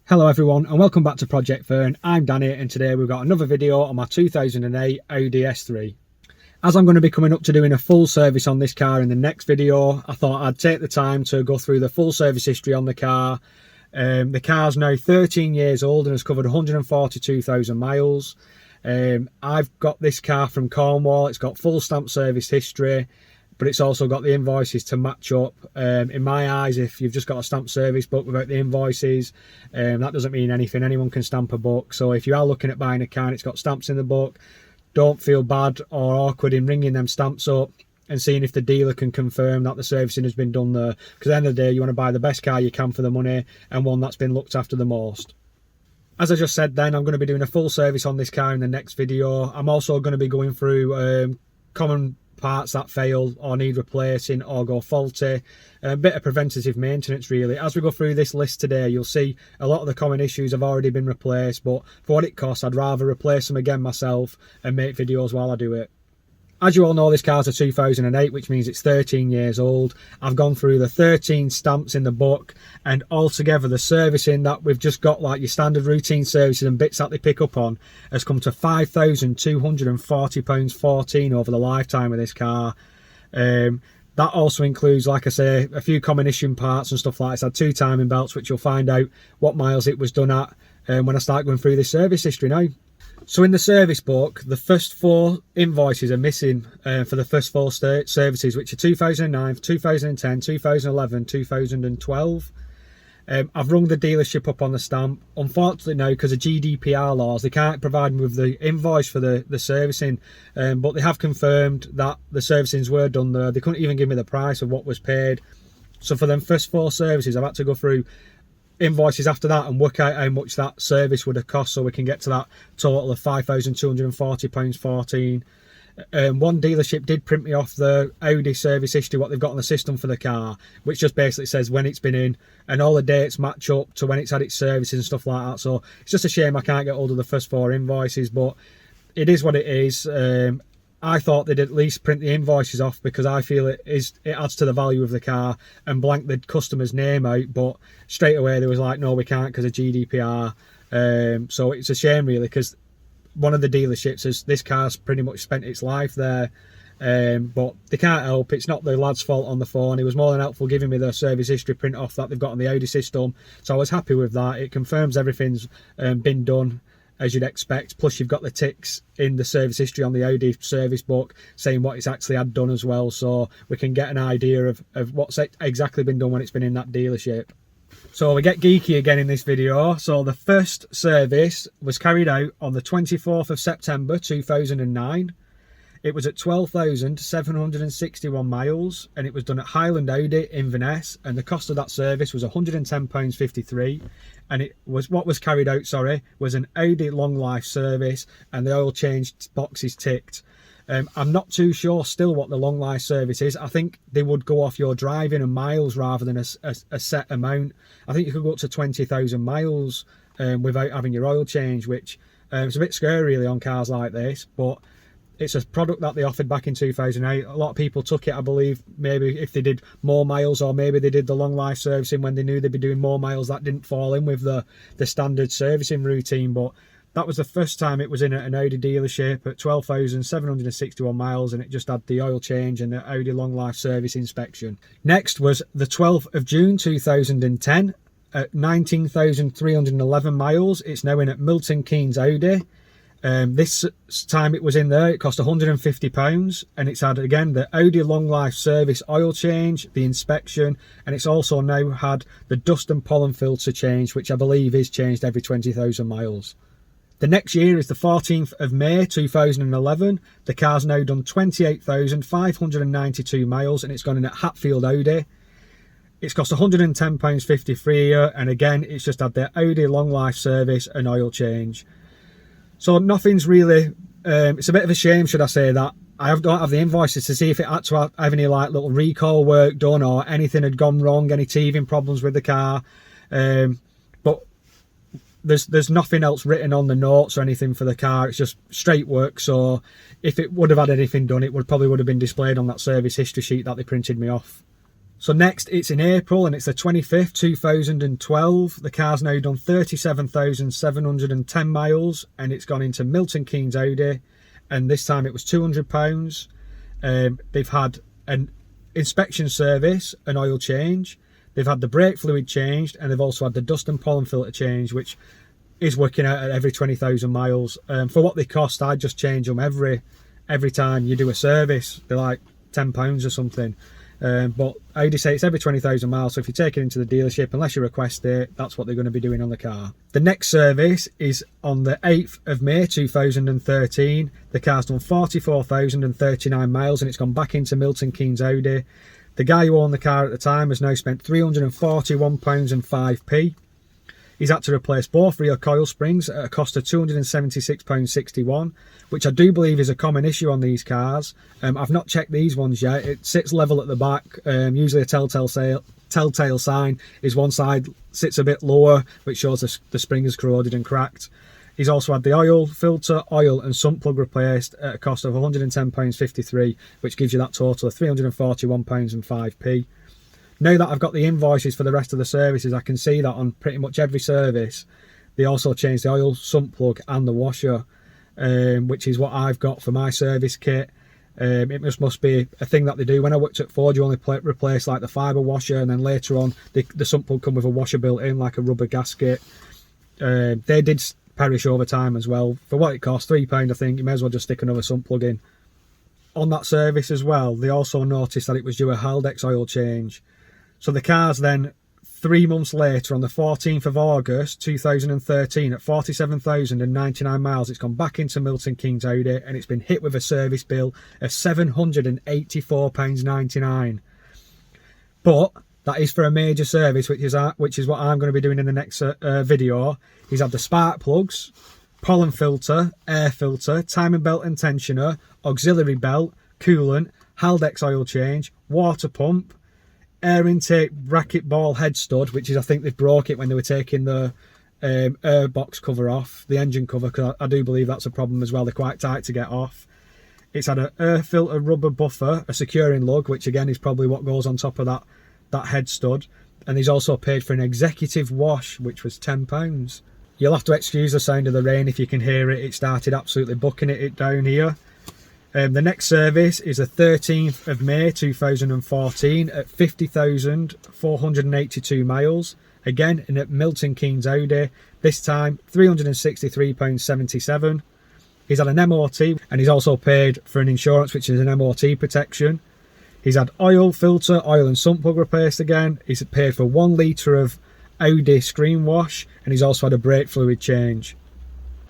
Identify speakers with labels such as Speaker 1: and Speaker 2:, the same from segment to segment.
Speaker 1: Hello everyone and welcome back to Project Fern. I'm Danny and today we've got another video on my 2008 Audi S3. As I'm going to be coming up to doing a full service on this car in the next video, I thought I'd take the time to go through the full service history on the car. The car's now 13 years old and has covered 142,000 miles. I've got this car from Cornwall. It's got full stamp service history, but it's also got the invoices to match up. In my eyes, if you've just got a stamp service book without the invoices, that doesn't mean anything. Anyone can stamp a book. So if you are looking at buying a car and it's got stamps in the book, don't feel bad or awkward in ringing them stamps up and seeing if the dealer can confirm that the servicing has been done there. Because at the end of the day, you want to buy the best car you can for the money and one that's been looked after the most. As I just said then, I'm going to be doing a full service on this car in the next video. I'm also going to be going through common parts that fail or need replacing or go faulty, a bit of preventative maintenance really. As we go through this list today, you'll see a lot of the common issues have already been replaced, but for what it costs, I'd rather replace them again myself and make videos while I do it. As you all know, this car's a 2008, which means it's 13 years old. I've gone through the 13 stamps in the book, and altogether the servicing that we've just got, like your standard routine services and bits that they pick up on, has come to £5,240.14 over the lifetime of this car. That also includes, like I say, a few common issue parts and stuff like this. I had 2 timing belts, which you'll find out what miles it was done at when I start going through this service history now. So in the service book, the first 4 invoices are missing for the first 4 services, which are 2009, 2010, 2011, 2012. I've rung the dealership up on the stamp. Unfortunately now, because of GDPR laws, they can't provide me with the invoice for the servicing, but they have confirmed that the servicings were done there. They couldn't even give me the price of what was paid. So for them first 4 services, I've had to go through invoices after that and work out how much that service would have cost so we can get to that total of £5,240.14. One dealership did print me off the Audi service history, what they've got on the system for the car, which just basically says when it's been in and all the dates match up to when it's had its services and stuff like that. So it's just a shame I can't get hold of the first 4 invoices, but it is what it is. I thought they'd at least print the invoices off because I feel it adds to the value of the car, and blank the customer's name out, but straight away they was like, no, we can't because of GDPR. So it's a shame really, because one of the dealerships says this car's pretty much spent its life there, but they can't help. It's not the lad's fault on the phone. He was more than helpful giving me the service history print off that they've got on the Audi system, so I was happy with that. It confirms everything's been done as you'd expect, plus you've got the ticks in the service history on the Audi service book saying what it's actually had done as well, so we can get an idea of what's exactly been done when it's been in that dealership. So we get geeky again in this video. So the first service was carried out on the 24th of September 2009. It was at 12,761 miles and it was done at Highland Audi Inverness, and the cost of that service was £110.53, and it was what was carried out, was an Audi long life service and the oil change box is ticked. I'm not too sure still what the long life service is. I think they would go off your driving and miles rather than a set amount. I think you could go up to 20,000 miles without having your oil change, which is a bit scary really on cars like this, but it's a product that they offered back in 2008. A lot of people took it, I believe, maybe if they did more miles, or maybe they did the long life servicing when they knew they'd be doing more miles. That didn't fall in with the standard servicing routine, but that was the first time it was in an Audi dealership at 12,761 miles, and it just had the oil change and the Audi long life service inspection. Next was the 12th of June 2010 at 19,311 miles. It's now in at Milton Keynes Audi. This time it was in there, it cost £150, and it's had again the Audi long life service oil change, the inspection, and it's also now had the dust and pollen filter change, which I believe is changed every 20,000 miles. The next year is the 14th of May 2011. The car's now done 28,592 miles and it's gone in at Hatfield Audi. It's cost £110.53 a year, and again it's just had the Audi long life service and oil change. So nothing's really, it's a bit of a shame, should I say, that I don't have the invoices to see if it had to have any like little recall work done or anything had gone wrong, any teething problems with the car. But there's nothing else written on the notes or anything for the car. It's just straight work. So if it would have had anything done, it probably would have been displayed on that service history sheet that they printed me off. So next, it's in April and it's the 25th, 2012. The car's now done 37,710 miles and it's gone into Milton Keynes Audi, and this time it was £200. They've had an inspection service, an oil change, they've had the brake fluid changed, and they've also had the dust and pollen filter change, which is working out at every 20,000 miles. For what they cost, I just change them every time you do a service. They're like £10 or something. But Audi say it's every 20,000 miles, so if you take it into the dealership, unless you request it, that's what they're going to be doing on the car. The next service is on the 8th of May 2013. The car's done 44,039 miles and it's gone back into Milton Keynes Audi. The guy who owned the car at the time has now spent £341.05. He's had to replace both rear coil springs at a cost of £276.61, which I do believe is a common issue on these cars. I've not checked these ones yet. It sits level at the back. Usually a telltale sign is one side sits a bit lower, which shows the spring is corroded and cracked. He's also had the oil filter, oil and sump plug replaced at a cost of £110.53, which gives you that total of £341.05. Now that I've got the invoices for the rest of the services, I can see that on pretty much every service they also changed the oil, sump plug and the washer, which is what I've got for my service kit. It must be a thing that they do. When I worked at Ford, you only replace like the fibre washer, and then later on the sump plug come with a washer built in, like a rubber gasket. They did perish over time as well. For what it costs, £3 I think, you may as well just stick another sump plug in. On that service as well, they also noticed that it was due a Haldex oil change. So the car's then 3 months later, on the 14th of August 2013, at 47,099 miles, it's gone back into Milton Keynes Audi and it's been hit with a service bill of £784.99. But that is for a major service, which is what I'm going to be doing in the next video. He's had the spark plugs, pollen filter, air filter, timing belt and tensioner, auxiliary belt, coolant, Haldex oil change, water pump, air intake bracket ball head stud, which is, I think they broke it when they were taking the air box cover off, the engine cover, because I do believe that's a problem as well. They're quite tight to get off. It's had an air filter rubber buffer, a securing lug, which again is probably what goes on top of that head stud. And he's also paid for an executive wash, which was £10. You'll have to excuse the sound of the rain if you can hear it. It started absolutely bucking it down here. The next service is the 13th of May 2014 at 50,482 miles. Again, in at Milton Keynes Audi. This time, £363.77. He's had an MOT and he's also paid for an insurance, which is an MOT protection. He's had oil filter, oil and sump plug replaced again. He's paid for 1 litre of Audi screen wash, and he's also had a brake fluid change.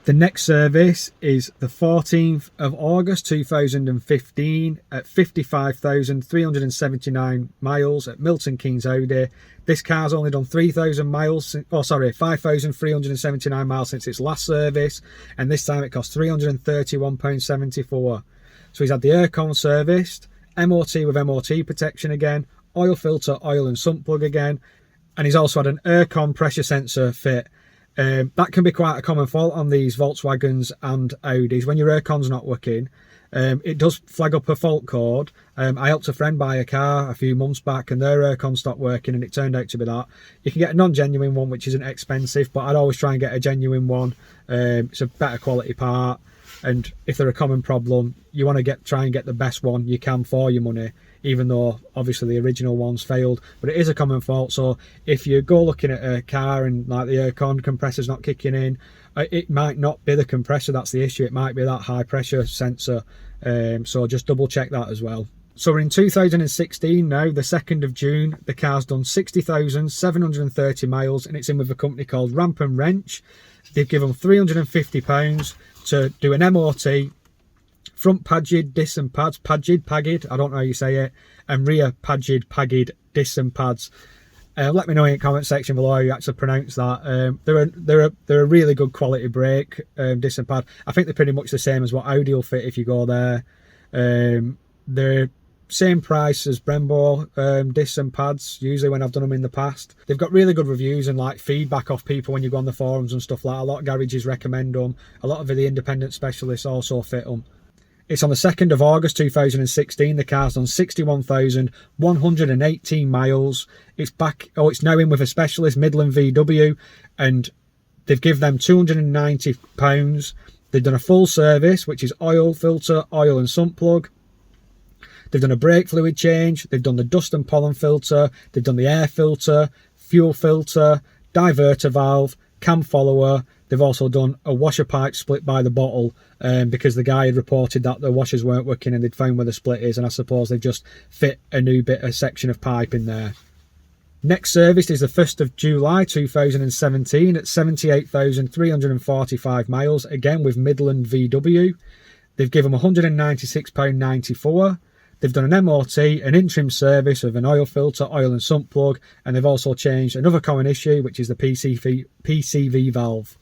Speaker 1: The next service is the 14th of August 2015 at 55,379 miles at Milton Keynes Audi. This car's only done 5,379 miles since its last service, and this time it cost £331.74. So he's had the aircon serviced, MOT with MOT protection again, oil filter, oil and sump plug again, and he's also had an aircon pressure sensor fit. That can be quite a common fault on these Volkswagens and Audis. When your aircon's not working, it does flag up a fault code. I helped a friend buy a car a few months back and their aircon stopped working, and it turned out to be that. You can get a non-genuine one, which isn't expensive, but I'd always try and get a genuine one. It's a better quality part, and if they're a common problem, you want to try and get the best one you can for your money, even though obviously the original ones failed. But it is a common fault, so if you go looking at a car and like the aircon compressor's not kicking in, it might not be the compressor that's the issue, it might be that high pressure sensor. So just double check that as well. So we're in 2016 now, the 2nd of June. The car's done 60,730 miles and it's in with a company called Ramp and Wrench. They've given £350 to do an MOT, front pagid disc and pads, pagid, I don't know how you say it, and rear pagid disc and pads. Let me know in the comment section below how you actually pronounce that. They're a really good quality brake, disc and pad. I think they're pretty much the same as what Audi will fit if you go there. They're same price as Brembo discs and pads, usually when I've done them in the past. They've got really good reviews and like feedback off people when you go on the forums and stuff like that. A lot of garages recommend them. A lot of the independent specialists also fit them. It's on the 2nd of August 2016. The car's done 61,118 miles. It's back, it's now in with a specialist, Midland VW, and they've given them £290. They've done a full service, which is oil, filter, oil and sump plug. They've done a brake fluid change. They've done the dust and pollen filter. They've done the air filter, fuel filter, diverter valve, cam follower. They've also done a washer pipe split by the bottle because the guy had reported that the washers weren't working and they'd found where the split is, and I suppose they've just fit a new a section of pipe in there. Next service is the 1st of July 2017 at 78,345 miles, again with Midland VW. They've given them £196.94. They've done an MOT, an interim service of an oil filter, oil and sump plug, and they've also changed another common issue, which is the PCV valve.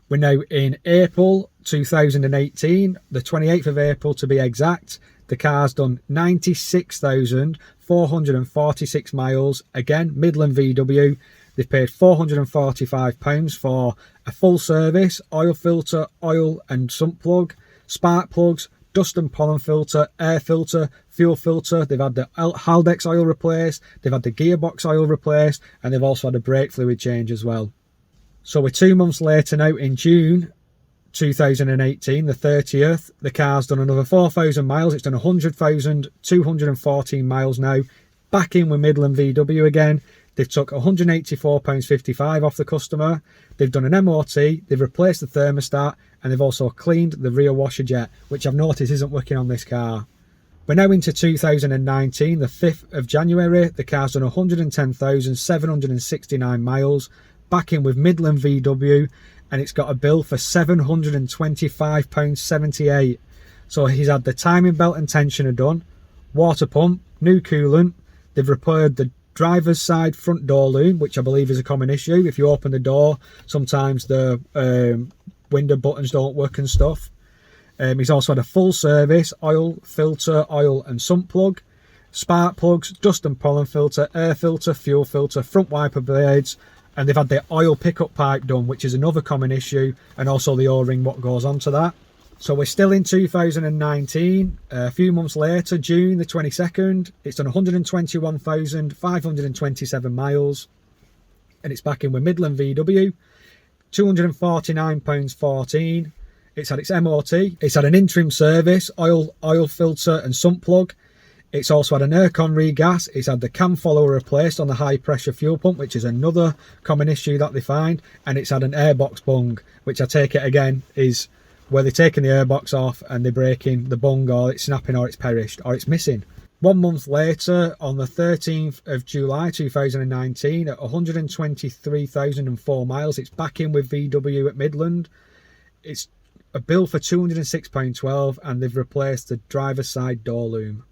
Speaker 1: We're now in April 2018, the 28th of April to be exact. The car's done 96,446 miles. Again, Midland VW. They've paid £445 for a full service, oil filter, oil and sump plug, spark plugs, dust and pollen filter, air filter, fuel filter. They've had the Haldex oil replaced, they've had the gearbox oil replaced, and they've also had a brake fluid change as well. So we're 2 months later now, in June 2018, the 30th, the car's done another 4,000 miles. It's done 100,214 miles now. Back in with Midland VW again. They've took £184.55 off the customer. They've done an MOT, they've replaced the thermostat, and they've also cleaned the rear washer jet, which I've noticed isn't working on this car. We're now into 2019, the 5th of January. The car's done 110,769 miles. Back in with Midland VW, and it's got a bill for £725.78. So he's had the timing belt and tensioner done, water pump, new coolant. They've repaired the driver's side front door loom, which I believe is a common issue. If you open the door, sometimes the window buttons don't work and stuff. He's also had a full service, oil, filter, oil and sump plug, spark plugs, dust and pollen filter, air filter, fuel filter, front wiper blades, and they've had the oil pickup pipe done, which is another common issue, and also the O-ring, what goes on to that. So we're still in 2019, a few months later, June the 22nd, it's done 121,527 miles, and it's back in with Midland VW, £249.14. It's had its MOT, it's had an interim service, oil filter and sump plug. It's also had an aircon regas. It's had the cam follower replaced on the high pressure fuel pump, which is another common issue that they find. And it's had an airbox bung, which I take it again is where they're taking the airbox off and they're breaking the bung, or it's snapping, or it's perished, or it's missing. 1 month later, on the 13th of July 2019, at 123,004 miles, it's back in with VW at Midland. It's a bill for £206.12, and they've replaced the driver's side door loom.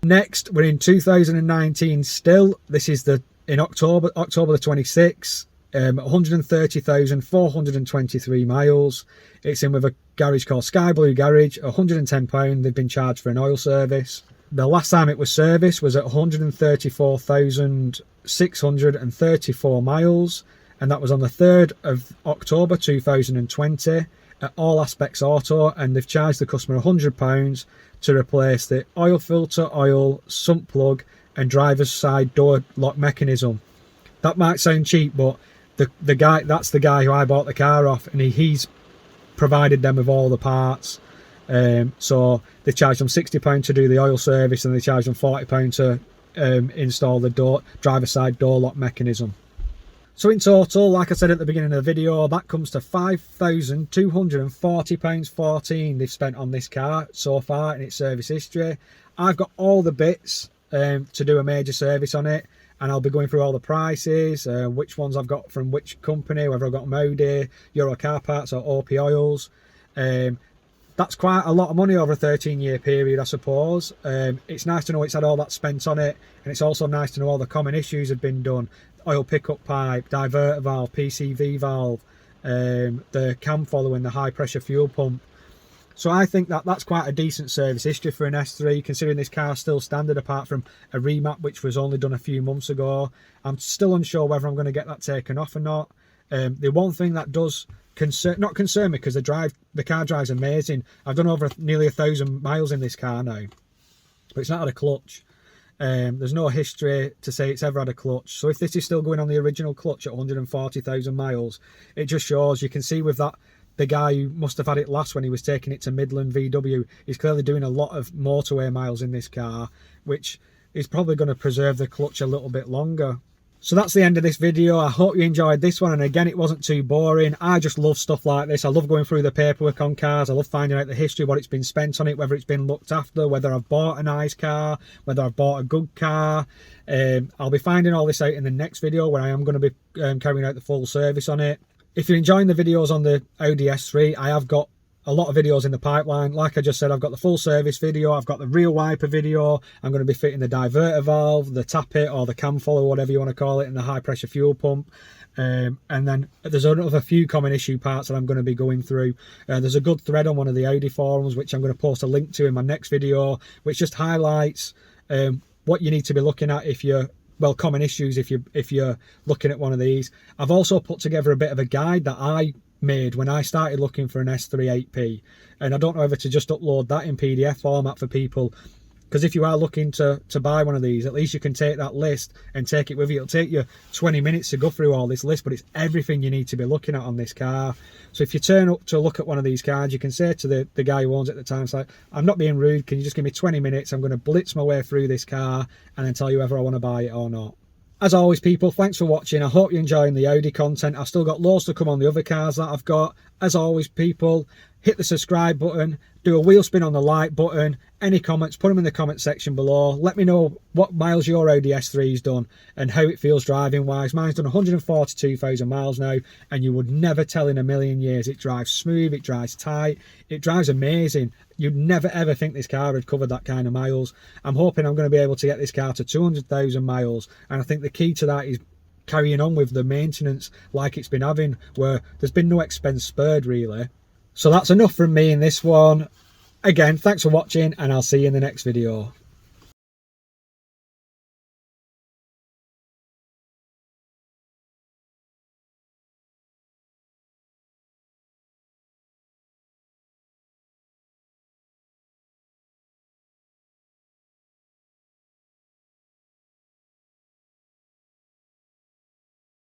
Speaker 1: Next, we're in 2019 still. This is in October the 26th, 130,423 miles. It's in with a garage called Sky Blue Garage, £110. They've been charged for an oil service. The last time it was serviced was at 134,634 miles, and that was on the 3rd of October 2020 at All Aspects Auto, and they've charged the customer £100 to replace the oil filter, oil, sump plug and driver's side door lock mechanism. That might sound cheap, but the guy, that's the guy who I bought the car off, and he's provided them with all the parts. So they charged them £60 to do the oil service, and they charged them £40 to install the driver's side door lock mechanism. So in total, like I said at the beginning of the video, that comes to £5,240.14 they've spent on this car so far in its service history. I've got all the bits to do a major service on it, and I'll be going through all the prices, which ones I've got from which company, whether I've got Audi, Euro Car Parts or OP Oils. That's quite a lot of money over a 13-year period, I suppose. It's nice to know it's had all that spent on it, and it's also nice to know all the common issues have been done. Oil pickup pipe, diverter valve, PCV valve, the cam following, the high pressure fuel pump. So I think that's quite a decent service history for an S3, considering this car's still standard apart from a remap which was only done a few months ago. I'm still unsure whether I'm going to get that taken off or not. The one thing that does not concern me, because the car drives amazing. I've done over nearly 1,000 miles in this car now, but it's not had a clutch. There's no history to say it's ever had a clutch. So if this is still going on the original clutch at 140,000 miles, it just shows. You can see with that, the guy who must have had it last when he was taking it to Midland VW, he's clearly doing a lot of motorway miles in this car, which is probably going to preserve the clutch a little bit longer. So that's the end of this video. I hope you enjoyed this one, and again, it wasn't too boring. I just love stuff like this. I love going through the paperwork on cars. I love finding out the history, what it's been spent on it, whether it's been looked after, whether I've bought a nice car, whether I've bought a good car. I'll be finding all this out in the next video, where I am going to be carrying out the full service on it. If you're enjoying the videos on the Audi S3, I have got a lot of videos in the pipeline. Like I just said, I've got the full service video, I've got the rear wiper video, I'm going to be fitting the diverter valve, the tappet or the cam follower, whatever you want to call it, and the high pressure fuel pump. And then there's another few common issue parts that I'm going to be going through. There's a good thread on one of the Audi forums, which I'm going to post a link to in my next video, which just highlights what you need to be looking at if you're, well, common issues if you're looking at one of these. I've also put together a bit of a guide that I made when I started looking for an S3 8P, and I don't know whether to just upload that in PDF format for people, because if you are looking to buy one of these, at least you can take that list and take it with you. It'll take you 20 minutes to go through all this list, but it's everything you need to be looking at on this car. So if you turn up to look at one of these cars, you can say to the guy who owns it at the time, it's like, I'm not being rude, can you just give me 20 minutes? I'm going to blitz my way through this car and then tell you whether I want to buy it or not. As always, people, thanks for watching. I hope you're enjoying the Audi content. I've still got loads to come on the other cars that I've got. As always, people, hit the subscribe button, do a wheel spin on the like button. Any comments, put them in the comment section below. Let me know what miles your Audi S3's done and how it feels driving wise. Mine's done 142,000 miles now, and you would never tell in a million years. It drives smooth, it drives tight, it drives amazing. You'd never ever think this car had covered that kind of miles. I'm hoping I'm going to be able to get this car to 200,000 miles, and I think the key to that is carrying on with the maintenance like it's been having, where there's been no expense spared really. So that's enough from me in this one. Again, thanks for watching, and I'll see you in the next video.